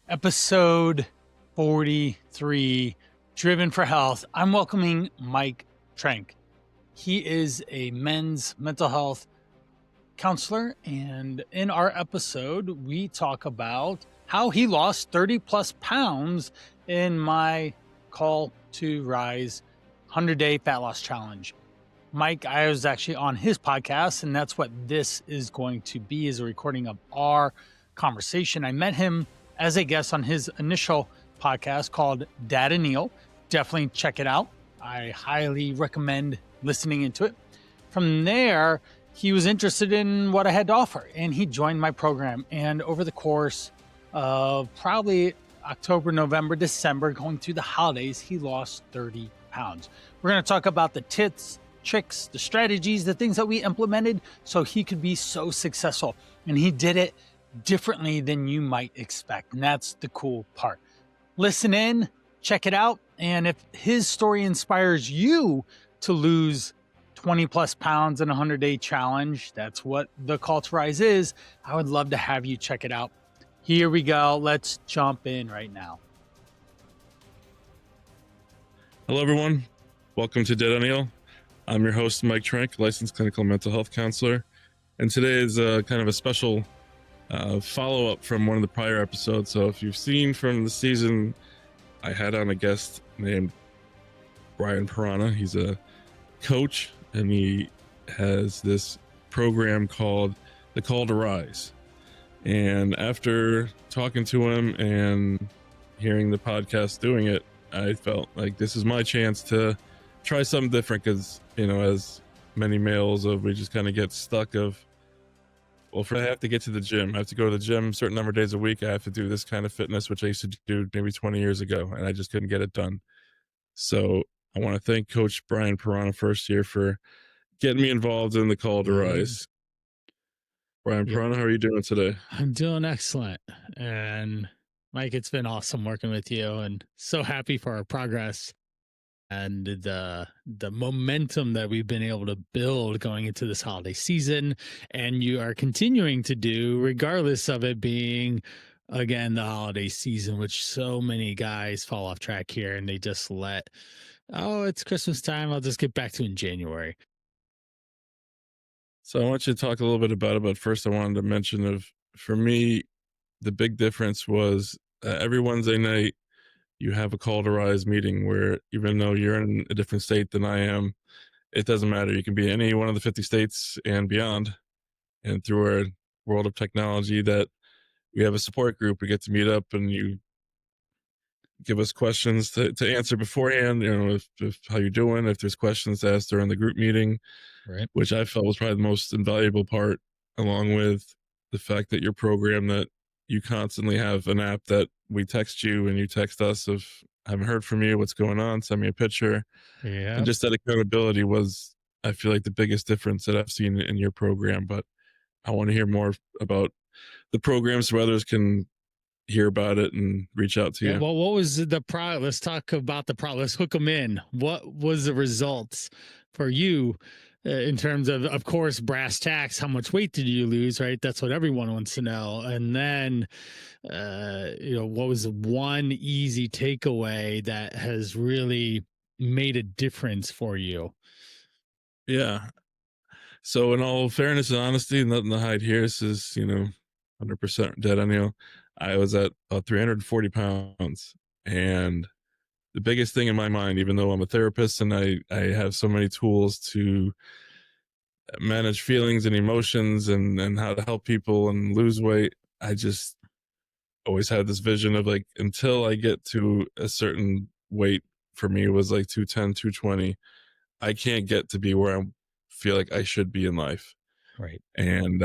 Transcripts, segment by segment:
Episode 43, Driven for Health. I'm welcoming Mike Trenk. He is a men's mental health counselor, and in our episode, we talk about how he lost 30 plus pounds in my Call to Rise 100-day fat loss challenge. Mike, I was actually on his podcast, and that's what this is going to be, is a recording of our conversation. I met him as a guest on his initial podcast called DadEnial. Definitely check it out. I highly recommend listening into it. From there, he was interested in what I had to offer, and he joined my program. And over the course of probably October, November, December, going through the holidays, he lost 30 pounds. We're going to talk about the tips, tricks, the strategies, the things that we implemented so he could be so successful. And he did it differently than you might expect. And that's the cool part. Listen in, check it out. And if his story inspires you to lose 20 plus pounds in a 100-day challenge, that's what the Call to Rise is. I would love to have you check it out. Here we go. Let's jump in right now. Hello, everyone. Welcome to DadEnial. I'm your host, Mike Trenk, licensed clinical mental health counselor. And today is kind of a special follow-up from one of the prior episodes. So if you've seen from the season, I had on a guest named Brian Piranha. He's a coach, and he has this program called the Call to Rise. And after talking to him and hearing the podcast doing it, I felt like this is my chance to try something different, because, you know, as many males, we just kind of get stuck of, well, I have to get to the gym. I have to go to the gym a certain number of days a week. I have to do this kind of fitness, which I used to do maybe 20 years ago, and I just couldn't get it done. So I want to thank Coach Brian Piranha first here for getting me involved in the Call to Rise. Brian Piranha, how are you doing today? I'm doing excellent. And Mike, it's been awesome working with you, and so happy for our progress and the momentum that we've been able to build going into this holiday season. And you are continuing to do, regardless of it being, again, the holiday season, which so many guys fall off track here, and they just it's Christmas time, I'll just get back to in January. So I want you to talk a little bit about it, but first I wanted to mention for me, the big difference was every Wednesday night, you have a Call to Rise meeting where, even though you're in a different state than I am, it doesn't matter. You can be in any one of the 50 states and beyond. And through our world of technology, that we have a support group, we get to meet up, and you give us questions to answer beforehand, you know, if how you're doing, if there's questions to ask during the group meeting, right? Which I felt was probably the most invaluable part, along with the fact that your program, that you constantly have an app that we text you and you text us of, I haven't heard from you, what's going on, send me a picture. Yeah. And just that accountability was, I feel like, the biggest difference that I've seen in your program. But I want to hear more about the program so others can hear about it and reach out to you. Well, what was the product? Let's talk about the product. Let's hook them in. What was the results for you in terms of course, brass tacks? How much weight did you lose? Right, that's what everyone wants to know. And then, what was one easy takeaway that has really made a difference for you? Yeah. So, in all fairness and honesty, nothing to hide here. This is, 100% DadEnial. I was at 340 pounds, and the biggest thing in my mind, even though I'm a therapist and I have so many tools to manage feelings and emotions and how to help people and lose weight, I just always had this vision of, like, until I get to a certain weight, for me it was like 210, 220, I can't get to be where I feel like I should be in life. Right. And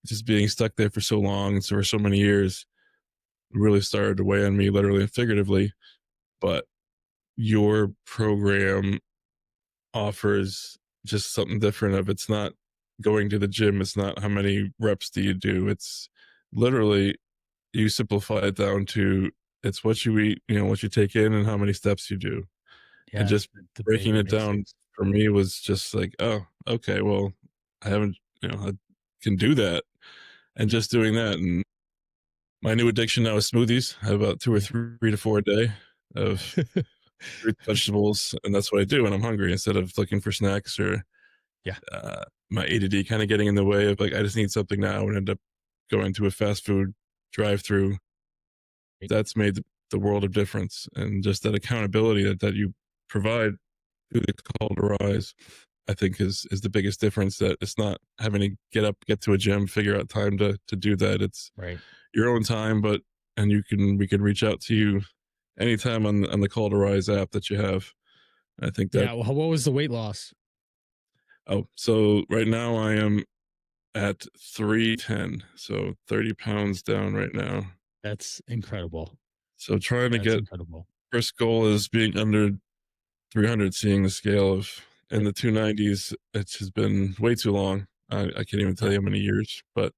just being stuck there for so long, for so many years, really started to weigh on me, literally and figuratively. But your program offers just something different. It's not going to the gym, it's not how many reps do you do, it's literally, you simplify it down to, it's what you eat, what you take in, and how many steps you do. Yeah, and just breaking it down for me was just like, oh, okay, well, I haven't, I can do that. And just doing that, and My new addiction now is smoothies. I have about 2 or 3 to 4 a day of fruit, vegetables, and that's what I do when I'm hungry instead of looking for snacks or Yeah. my ADD kind of getting in the way of like, I just need something now and end up going to a fast food drive-through. That's made the world of difference. And just that accountability that you provide through the call to rise, I think is the biggest difference. That it's not having to get up, get to a gym, figure out time to do that. It's Right. your own time, and we can reach out to you anytime on the call to rise app that you have. I think that. Yeah. Well, what was the weight loss? Oh, so right now I am at 310, so 30 pounds down right now. That's incredible. So trying to That's get, incredible. first goal is being under 300, seeing the scale of in the 290s. It has been way too long. I can't even tell you how many years, but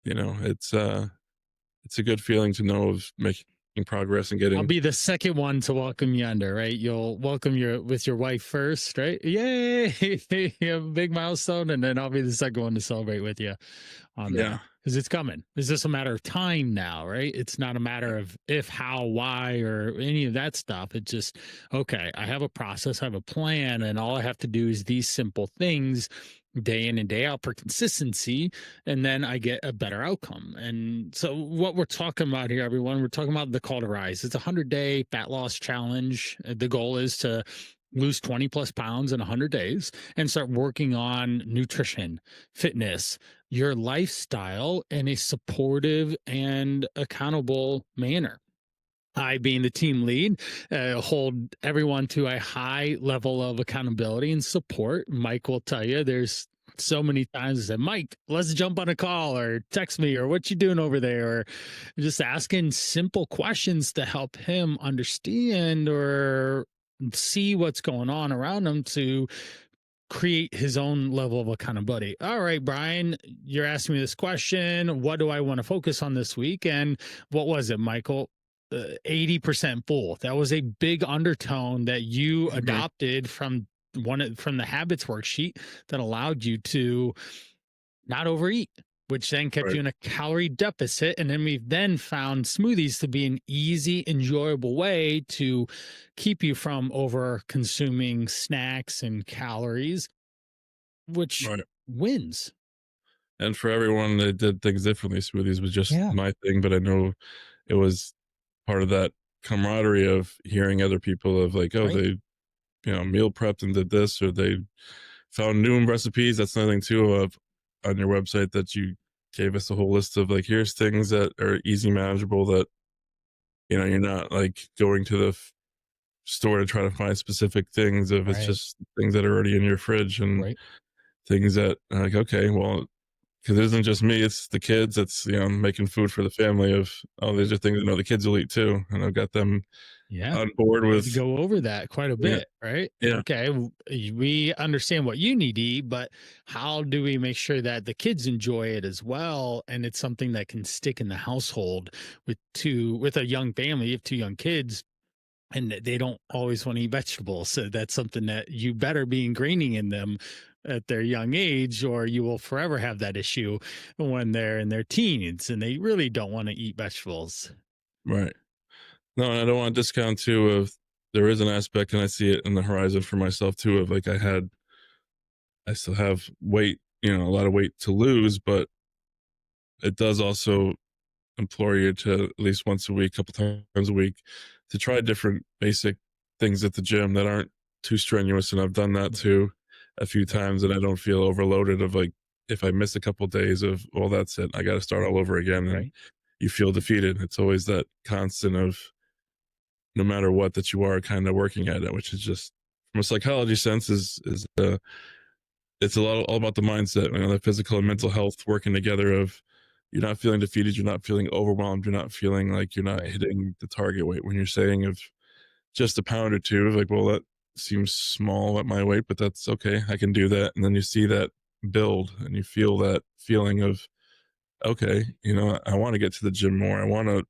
it's a good feeling to know of making progress and getting. I'll be the second one to welcome you under, right? You'll welcome with your wife first, right? Yay! You have a big milestone, and then I'll be the second one to celebrate with you on that. Because it's coming. It's just a matter of time now, right? It's not a matter of if, how, why, or any of that stuff. It's just, okay, I have a process, I have a plan, and all I have to do is these simple things day in and day out for consistency, and then I get a better outcome. And so what we're talking about here, everyone, we're talking about the call to rise. It's a 100-day fat loss challenge. The goal is to lose 20 plus pounds in 100 days and start working on nutrition, fitness, your lifestyle in a supportive and accountable manner. I, being the team lead, hold everyone to a high level of accountability and support. Mike will tell you there's so many times I said, Mike, let's jump on a call or text me or what you doing over there, or just asking simple questions to help him understand or see what's going on around him to create his own level of accountability. All right, Brian, you're asking me this question. What do I want to focus on this week? And what was it, Michael? 80% full. That was a big undertone that you adopted from the habits worksheet that allowed you to not overeat, which then kept you in a calorie deficit. And then we've then found smoothies to be an easy, enjoyable way to keep you from over consuming snacks and calories, which wins. And for everyone that did things differently, smoothies was just my thing, but I know it was part of that camaraderie of hearing other people of like, they, meal prepped and did this, or they found new recipes. That's another thing too of on your website that you gave us a whole list of like, here's things that are easy manageable that, you're not like going to the store to try to find specific things. If it's just things that are already in your fridge and things that like, okay, well, because it isn't just me, it's the kids. It's, making food for the family of, these are things the kids will eat too. And I've got them on board with. Go over that quite a bit, right? Yeah. Okay. We understand what you need to eat, but how do we make sure that the kids enjoy it as well? And it's something that can stick in the household with a young family. You have 2 young kids, and they don't always want to eat vegetables. So that's something that you better be ingraining in them at their young age, or you will forever have that issue when they're in their teens and they really don't want to eat vegetables. Right. No, and I don't want to discount too of there is an aspect, and I see it in the horizon for myself too, of like I still have weight, a lot of weight to lose, but it does also implore you to at least once a week, couple times a week, to try different basic things at the gym that aren't too strenuous. And I've done that too a few times, and I don't feel overloaded of like, if I miss a couple of days of, well, that's it, I got to start all over again. And you feel defeated. It's always that constant of no matter what that you are kind of working at it, which is just from a psychology sense it's all about the mindset, the physical and mental health working together of you're not feeling defeated, you're not feeling overwhelmed, you're not feeling like you're not hitting the target weight when you're saying of just a pound or two, like, well, that seems small at my weight, but that's okay, I can do that. And then you see that build and you feel that feeling of, okay, I want to get to the gym more. I want to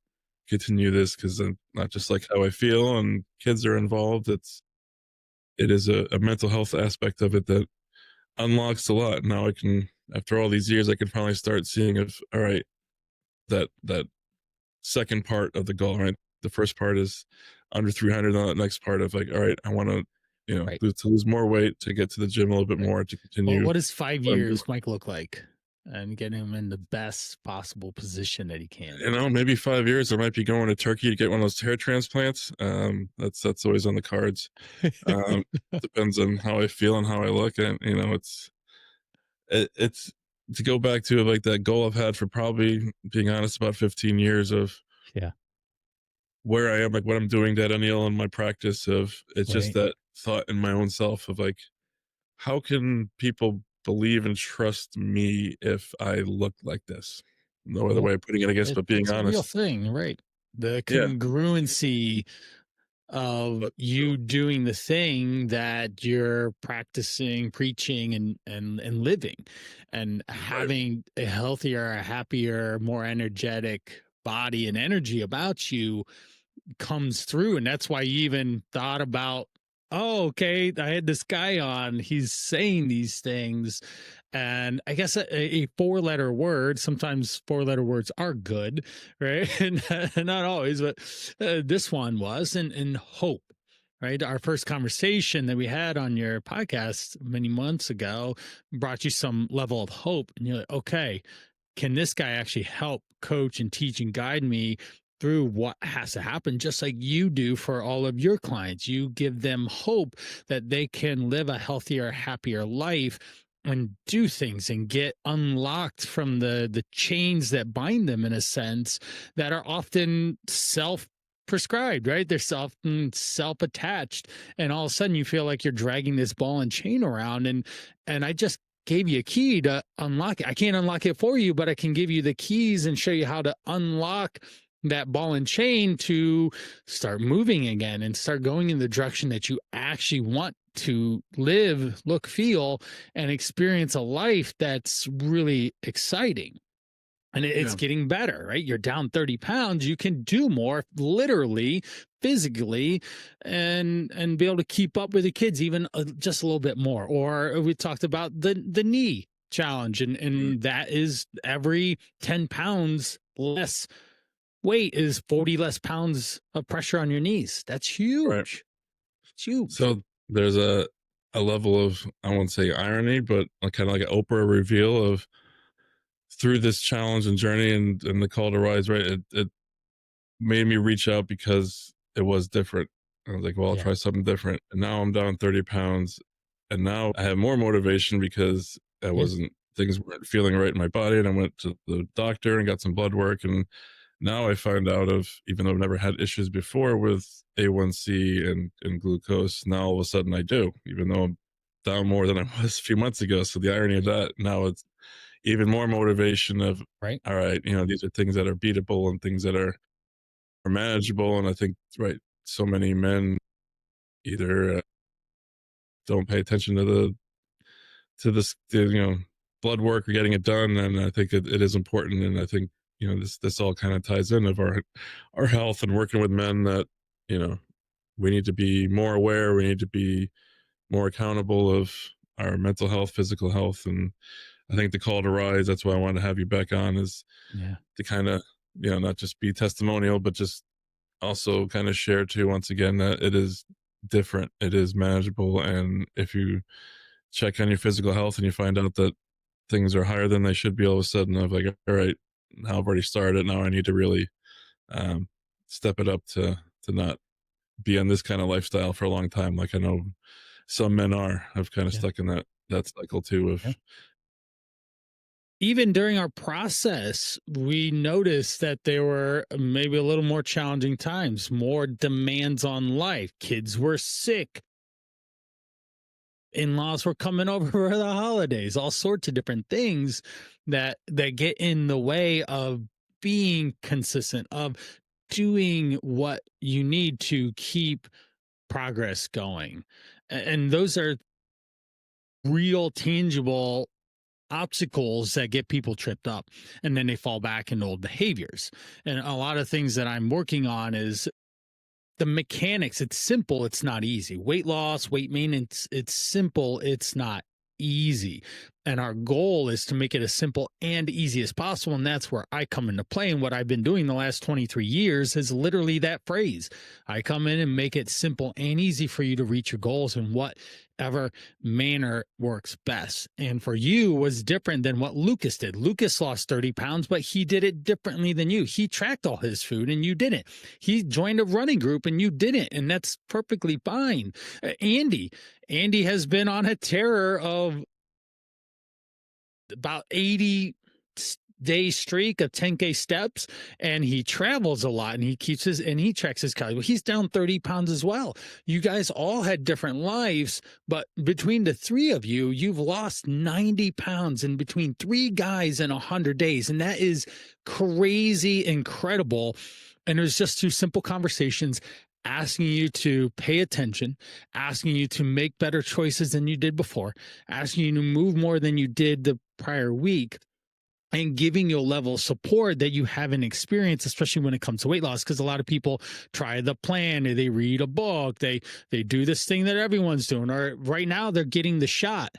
continue this because I'm not just like how I feel and kids are involved. It is a mental health aspect of it that unlocks a lot. Now I can, after all these years, I can finally start seeing if, all right, that second part of the goal, right? The first part is under 300, and the next part of like, all right, I want to, Right. lose more weight, to get to the gym a little bit more, to Well, continue. what does 5 what I'm doing. years Mike look like? And get him in the best possible position that he can. Maybe 5 years, I might be going to Turkey to get one of those hair transplants. That's always on the cards. Depends on how I feel and how I look, and it's to go back to like that goal I've had for, probably being honest, about 15 years of Yeah. where I am, like what I'm doing, DadEnial, and my practice of, it's just Right. that thought in my own self of like, how can people believe and trust me if I look like this? No other Well, way of putting it, I guess, but being it's a real honest. thing, right? The Yeah. congruency of But you doing the thing that you're practicing, preaching, and living, and right, having a healthier, a happier, more energetic body and energy about you comes through. And that's why you even thought about, oh, okay, I had this guy on, he's saying these things. And I guess a 4-letter word, sometimes 4-letter words are good, right? And not always, but this one was, and hope. Right. Our first conversation that we had on your podcast many months ago brought you some level of hope. And you're like, okay, can this guy actually help coach and teach and guide me through what has to happen, just like you do for all of your clients? You give them hope that they can live a healthier, happier life and do things and get unlocked from the chains that bind them, in a sense, that are often prescribed, right? They're often self-attached, and all of a sudden you feel like you're dragging this ball and chain around. And I just gave you a key to unlock it. I can't unlock it for you, but I can give you the keys and show you how to unlock that ball and chain to start moving again and start going in the direction that you actually want to live, look, feel, and experience a life that's really exciting. And it's yeah, getting better, right? You're down 30 pounds. You can do more, literally, physically, and be able to keep up with the kids even just a little bit more. Or we talked about the knee challenge, and that is every 10 pounds less weight is 40 less pounds of pressure on your knees. That's right. huge. It's huge. So there's a level of, I won't say irony, but kind of like an Oprah reveal of, through this challenge and journey, and the call to rise, right? It made me reach out because it was different. I was like, well, I'll Yeah. try something different. And now I'm down 30 pounds. And now I have more motivation because things weren't feeling right in my body. And I went to the doctor and got some blood work. And now I find out of, even though I've never had issues before with A1C and glucose, now all of a sudden I do, even though I'm down more than I was a few months ago. So the irony of that, now it's even more motivation of, Right. all right, these are things that are beatable and things that are manageable. And I think, right, so many men either don't pay attention to this, blood work or getting it done. And I think it is important. And I think, this all kind of ties in of our health, and working with men that, we need to be more aware. We need to be more accountable of our mental health, physical health. And I think the call to rise, that's why I wanted to have you back on, is to kind of, not just be testimonial, but just also kind of share too, once again, that it is different, it is manageable. And if you check on your physical health and you find out that things are higher than they should be, all of a sudden I'm like, all right, now I've already started, now I need to really step it up to not be on this kind of lifestyle for a long time, like I know some men are. I've kind of Yeah. stuck in that cycle too of Even during our process, we noticed that there were maybe a little more challenging times, more demands on life. Kids were sick. In-laws were coming over for the holidays, all sorts of different things that get in the way of being consistent, of doing what you need to keep progress going. And those are real, tangible obstacles that get people tripped up, and then they fall back into old behaviors. And a lot of things that I'm working on is the mechanics. It's simple, it's not easy. Weight loss, weight maintenance, it's simple, it's not easy. And our goal is to make it as simple and easy as possible. And that's where I come into play. And what I've been doing the last 23 years is literally that phrase. I come in and make it simple and easy for you to reach your goals in whatever manner works best. And for you was different than what Lucas did. Lucas lost 30 pounds, but he did it differently than you. He tracked all his food and you didn't. He joined a running group and you didn't. And that's perfectly fine. Andy has been on a terror of about 80-day streak of 10K steps, and he travels a lot, and he tracks his calories. Well, he's down 30 pounds as well. You guys all had different lives, but between the three of you, you've lost 90 pounds in between 3 guys in 100 days. And that is crazy incredible. And it was just 2 simple conversations, asking you to pay attention, asking you to make better choices than you did before, asking you to move more than you did the prior week, and giving you a level of support that you haven't experienced, especially when it comes to weight loss. Because a lot of people try the plan, or they read a book, they do this thing that everyone's doing, or right now they're getting the shot,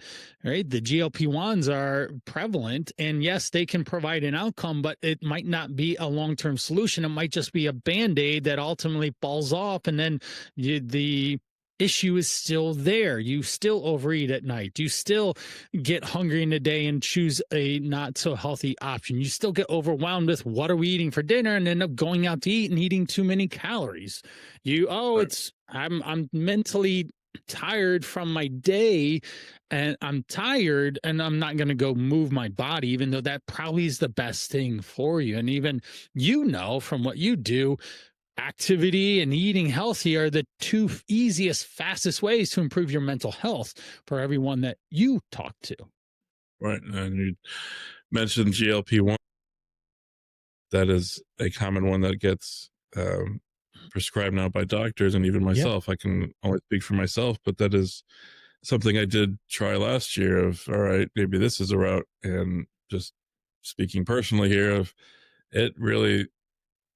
right? The GLP-1s are prevalent, and yes, they can provide an outcome, but it might not be a long-term solution. It might just be a Band-Aid that ultimately falls off, and then the issue is still there. You still overeat at night. You still get hungry in the day and choose a not so healthy option. You still get overwhelmed with what are we eating for dinner and end up going out to eat and eating too many calories. I'm mentally tired from my day, and I'm tired, and I'm not going to go move my body, even though that probably is the best thing for you. And even from what you do, activity and eating healthy are the 2 easiest, fastest ways to improve your mental health for everyone that you talk to. Right. And you mentioned GLP-1. That is a common one that gets prescribed now by doctors, and even myself. Yep. I can only speak for myself, but that is something I did try last year of, all right, maybe this is a route. And just speaking personally here, of it really,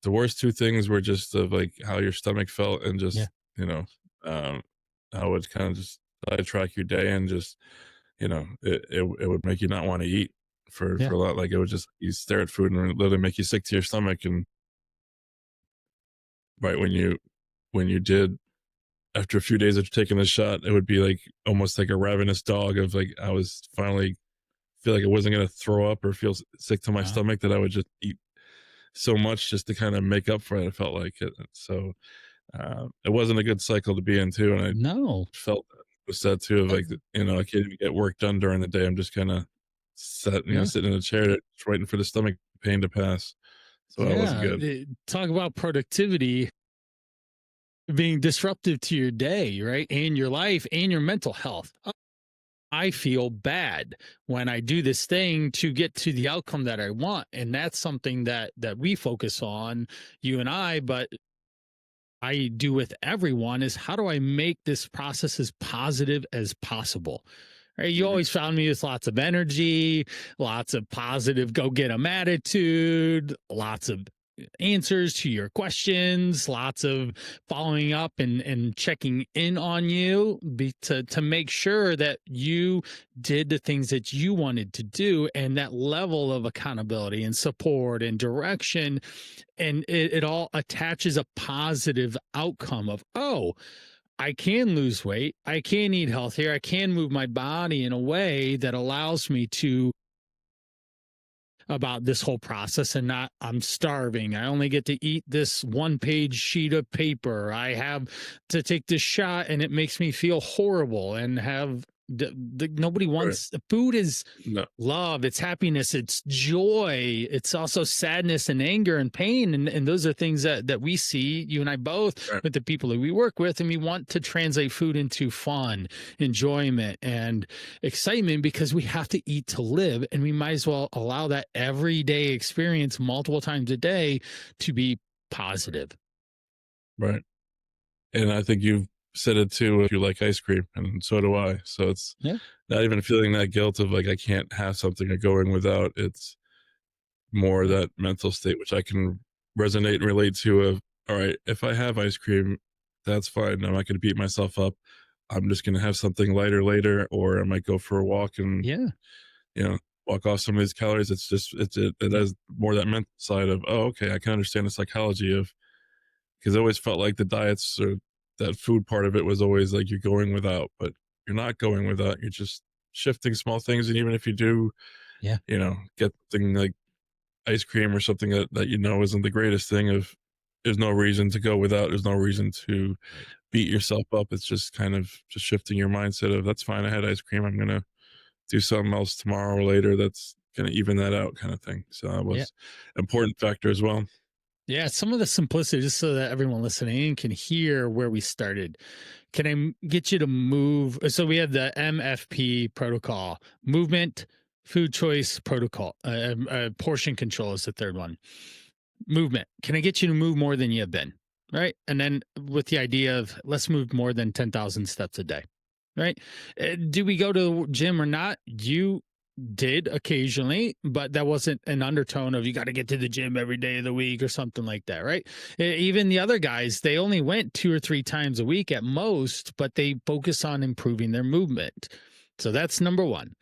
the worst 2 things were just of like how your stomach felt, and just, how it kind of just sidetrack your day, and just, it would make you not want to eat for a lot. Like, it would just, you stare at food and it would literally make you sick to your stomach. And right when you did, after a few days of taking the shot, it would be like almost like a ravenous dog of like, I was finally feel like I wasn't going to throw up or feel sick to my stomach, that I would just eat so much just to kind of make up for it. I felt like it. So it wasn't a good cycle to be in too. And I felt sad too, of like, I can't even get work done during the day. I'm just kind of sitting in a chair, just waiting for the stomach pain to pass. So that wasn't good. Talk about productivity being disruptive to your day, right? And your life and your mental health. I feel bad when I do this thing to get to the outcome that I want. And that's something that we focus on, you and I, but I do with everyone, is how do I make this process as positive as possible? Right? You always found me with lots of energy, lots of positive go-get-em attitude, lots of answers to your questions, lots of following up and checking in on you to make sure that you did the things that you wanted to do, and that level of accountability and support and direction. And it all attaches a positive outcome of, I can lose weight, I can eat healthier, I can move my body in a way that allows me to about this whole process, and not, I'm starving, I only get to eat this 1-page sheet of paper, I have to take this shot and it makes me feel horrible, and have nobody wants. Food is love, it's happiness, it's joy, it's also sadness and anger and pain, and those are things that we see, you and I both, with the people that we work with, and we want to translate food into fun, enjoyment, and excitement, because we have to eat to live, and we might as well allow that everyday experience multiple times a day to be positive. Right. And I think you've said it too, if you like ice cream, and so do I. So it's not even feeling that guilt of like, I can't have something or going without. It's more that mental state, which I can resonate and relate to, of, all right, if I have ice cream, that's fine. I'm not going to beat myself up. I'm just going to have something lighter later, or I might go for a walk and walk off some of these calories. It's just, it has more that mental side of, oh, okay, I can understand the psychology of, because I always felt like the diets or that food part of it was always like you're going without, but you're not going without. You're just shifting small things. And even if you do, get something like ice cream or something that isn't the greatest thing, of there's no reason to go without. There's no reason to beat yourself up. It's just kind of just shifting your mindset of, that's fine, I had ice cream, I'm going to do something else tomorrow or later that's going to even that out, kind of thing. So that was an important factor as well. Yeah, some of the simplicity, just so that everyone listening can hear where we started. Can I get you to move? So we have the MFP protocol, movement, food choice protocol, portion control is the third one. Movement. Can I get you to move more than you have been? Right. And then with the idea of, let's move more than 10,000 steps a day. Right. Do we go to the gym or not? You did occasionally, but that wasn't an undertone of, you got to get to the gym every day of the week or something like that, right? Even the other guys, they only went 2 or 3 times a week at most, but they focus on improving their movement. So that's number one.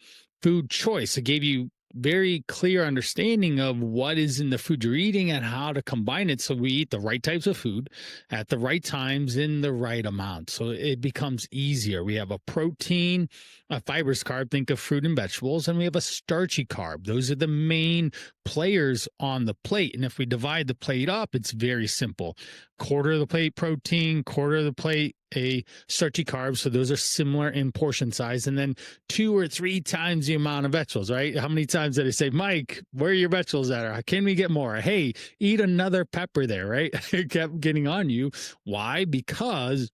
Food choice. It gave you very clear understanding of what is in the food you're eating and how to combine it, so we eat the right types of food at the right times in the right amount, so it becomes easier. We have a protein, a fibrous carb, think of fruit and vegetables, and we have a starchy carb. Those are the main players on the plate. And if we divide the plate up, it's very simple. Quarter of the plate protein, quarter of the plate a starchy carb. So those are similar in portion size. And then 2 or 3 times the amount of vegetables, right? How many times did I say, Mike, where are your vegetables at? Or can we get more? Hey, eat another pepper there, right? It kept getting on you. Why? Because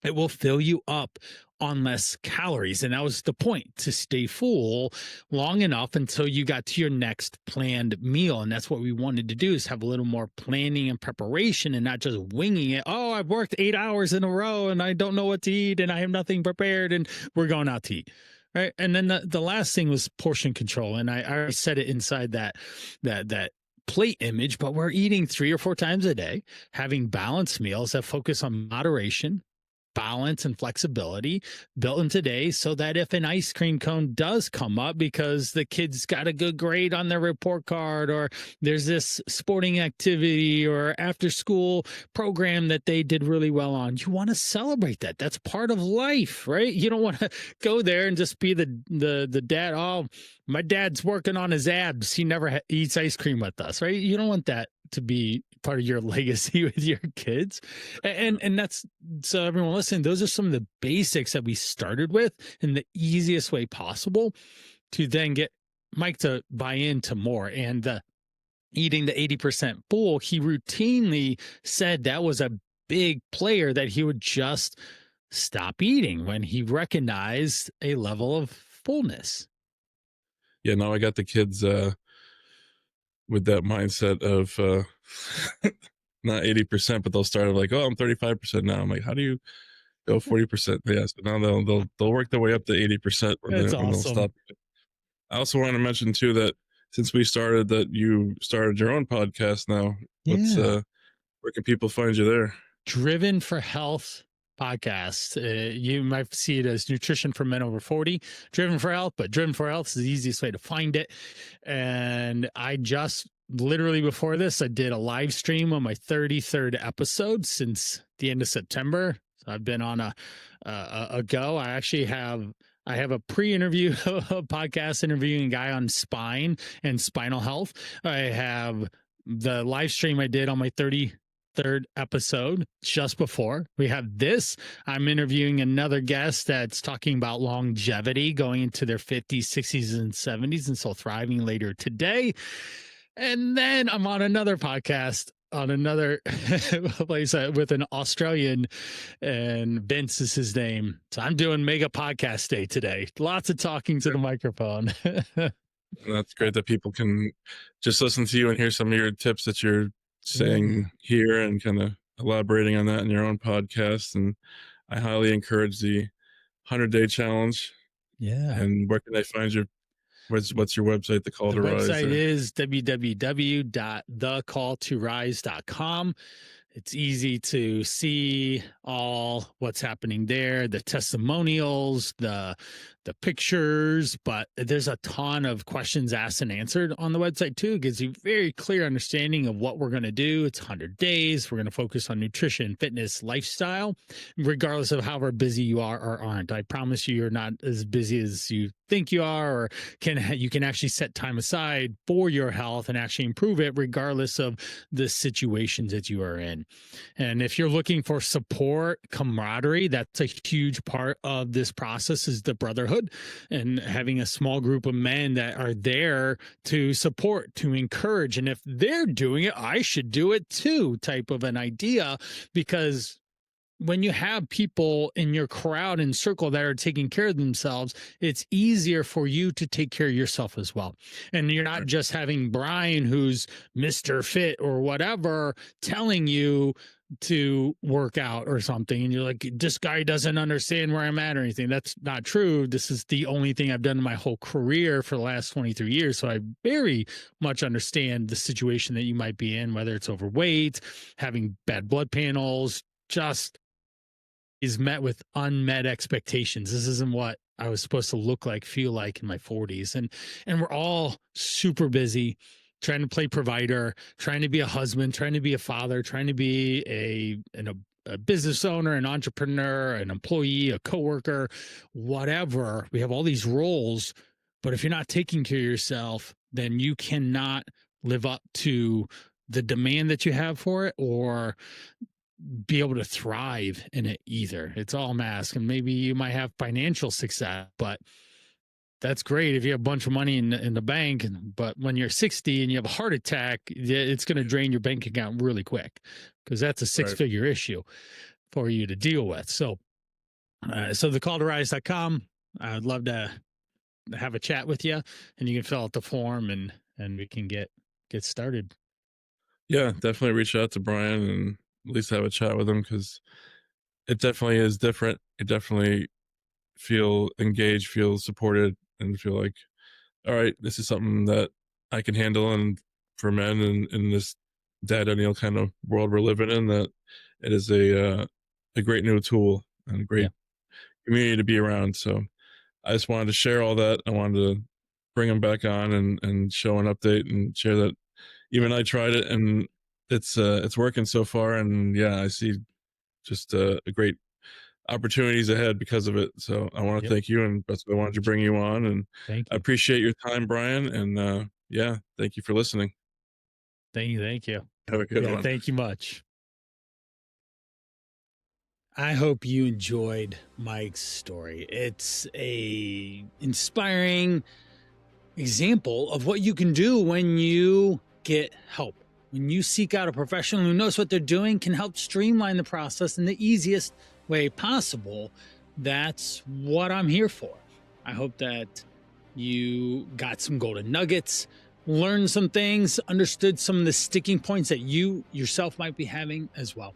it will fill you up on less calories. And that was the point, to stay full long enough until you got to your next planned meal. And that's what we wanted to do, is have a little more planning and preparation and not just winging it. Oh, I've worked 8 hours in a row and I don't know what to eat and I have nothing prepared and we're going out to eat. Right. And then the last thing was portion control. And I already said it inside that plate image, but we're eating 3 or 4 times a day, having balanced meals that focus on moderation, balance, and flexibility built in today, so that if an ice cream cone does come up because the kid's got a good grade on their report card, or there's this sporting activity or after school program that they did really well on, you want to celebrate that. That's part of life, right? You don't want to go there and just be the dad. Oh, my dad's working on his abs, he never eats ice cream with us, right? You don't want that to be part of your legacy with your kids. And that's, so everyone listen, those are some of the basics that we started with in the easiest way possible to then get Mike to buy into more. And eating the 80% full, he routinely said that was a big player, that he would just stop eating when he recognized a level of fullness. Yeah, now I got the kids with that mindset of not 80%, but they'll start like, oh, I'm 35% now. I'm like, how do you go 40%? Yeah, so now they'll work their way up to 80% when they'll stop. I also want to mention too that since we started, that you started your own podcast now. What's where can people find you there? Driven for Health podcast. You might see it as Nutrition for Men Over 40, Driven for Health, but Driven for Health is the easiest way to find it. And I just literally before this, I did a live stream on my 33rd episode since the end of September. So I've been on a go. I actually have a pre-interview podcast interviewing a guy on spine and spinal health. I have the live stream I did on my 33rd episode just before. We have this. I'm interviewing another guest that's talking about longevity, going into their 50s, 60s, and 70s, and so thriving later today. And then I'm on another podcast on another place with an Australian, and Vince is his name. So I'm doing mega podcast day today. Lots of talking to the microphone. That's great that people can just listen to you and hear some of your tips that you're saying here and kind of elaborating on that in your own podcast. And I highly encourage the 100-day challenge. Yeah. And where can they find you? What's your website? The Call to Rise. The website is www.thecalltorise.com. It's easy to see all what's happening there, the testimonials, the pictures, but there's a ton of questions asked and answered on the website too. It gives you very clear understanding of what we're going to do. It's 100 days. We're going to focus on nutrition, fitness, lifestyle, regardless of however busy you are or aren't. I promise you're not as busy as you think you are, or you can actually set time aside for your health and actually improve it regardless of the situations that you are in. And if you're looking for support, camaraderie, that's a huge part of this process, is the brotherhood and having a small group of men that are there to support, to encourage. And if they're doing it, I should do it too, type of an idea. Because when you have people in your crowd and circle that are taking care of themselves, it's easier for you to take care of yourself as well. And you're not just having Brian, who's Mr. Fit or whatever, telling you to work out or something. And you're like, this guy doesn't understand where I'm at or anything. That's not true. This is the only thing I've done in my whole career for the last 23 years. So I very much understand the situation that you might be in, whether it's overweight, having bad blood panels, just is met with unmet expectations. This isn't what I was supposed to look like, feel like in my 40s. And we're all super busy, trying to play provider, trying to be a husband, trying to be a father, trying to be a business owner, an entrepreneur, an employee, a coworker, whatever. We have all these roles, but if you're not taking care of yourself, then you cannot live up to the demand that you have for it, or be able to thrive in it either. It's all mask. And maybe you might have financial success, but that's great if you have a bunch of money in the bank. But when you're 60 and you have a heart attack, it's going to drain your bank account really quick, because that's a six-figure issue for you to deal with. So thecalltorise.com. I'd love to have a chat with you, and you can fill out the form and we can get started. Yeah, definitely reach out to Brian and at least have a chat with him, because it definitely is different. It definitely feel engaged, feel supported, and feel like, all right, this is something that I can handle. And for men in this DadEnial kind of world we're living in, that it is a great new tool and a great community to be around. So I just wanted to share all that. I wanted to bring him back on and show an update and share that even I tried it and it's working so far. And yeah, I see just a great opportunities ahead because of it. So I want to thank you, and that's why I wanted to bring you on. And thank you. I appreciate your time, Brian. And yeah, thank you for listening. Thank you. Have a good one. Thank you much. I hope you enjoyed Mike's story. It's a inspiring example of what you can do when you get help. When you seek out a professional who knows what they're doing, can help streamline the process in the easiest way possible. That's what I'm here for. I hope that you got some golden nuggets, learned some things, understood some of the sticking points that you yourself might be having as well.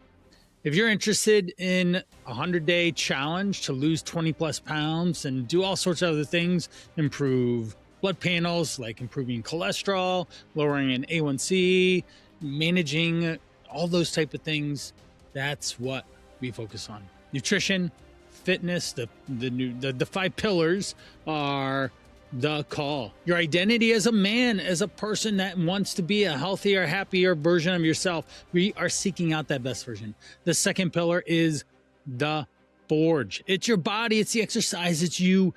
If you're interested in a 100-day challenge to lose 20 plus pounds and do all sorts of other things, improve blood panels, like improving cholesterol, lowering an A1C, managing all those type of things, that's what we focus on. Nutrition, fitness, the 5 pillars are the call. Your identity as a man, as a person that wants to be a healthier, happier version of yourself. We are seeking out that best version. The second pillar is the forge. It's your body. It's the exercise. It's you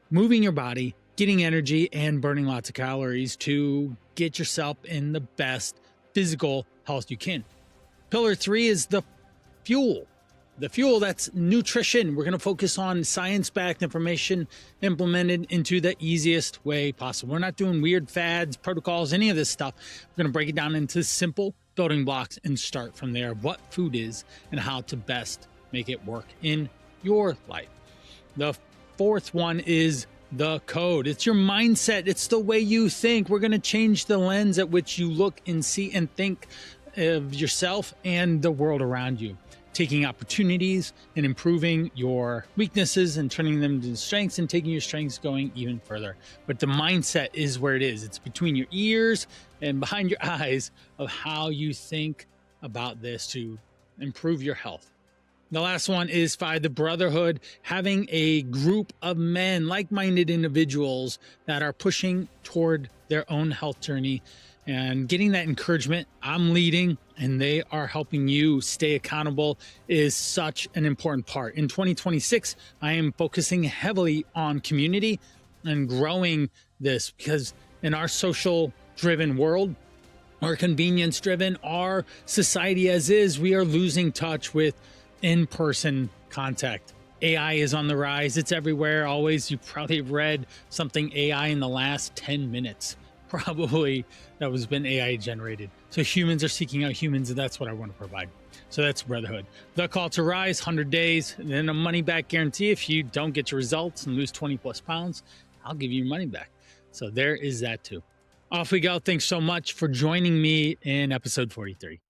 moving your body, getting energy, and burning lots of calories to get yourself in the best physical health you can. Pillar 3 is the fuel. The fuel, that's nutrition. We're going to focus on science-backed information implemented into the easiest way possible. We're not doing weird fads, protocols, any of this stuff. We're going to break it down into simple building blocks and start from there. What food is and how to best make it work in your life. The fourth one is the code. It's your mindset. It's the way you think. We're going to change the lens at which you look and see and think of yourself and the world around you. Taking opportunities and improving your weaknesses and turning them into strengths, and taking your strengths going even further. But the mindset is where it is. It's between your ears and behind your eyes of how you think about this to improve your health. The last one is 5, the brotherhood, having a group of men, like-minded individuals that are pushing toward their own health journey and getting that encouragement. I'm leading and they are helping you stay accountable is such an important part. In 2026, I am focusing heavily on community and growing this, because in our social driven world, our convenience driven, our society as is, we are losing touch with in-person contact. AI is on the rise. It's everywhere. Always. You probably read something AI in the last 10 minutes. Probably that was been AI generated. So humans are seeking out humans, and that's what I want to provide. So that's brotherhood. The call to rise, 100 days, and then a money back guarantee. If you don't get your results and lose 20 plus pounds, I'll give you your money back. So there is that too. Off we go. Thanks so much for joining me in episode 43.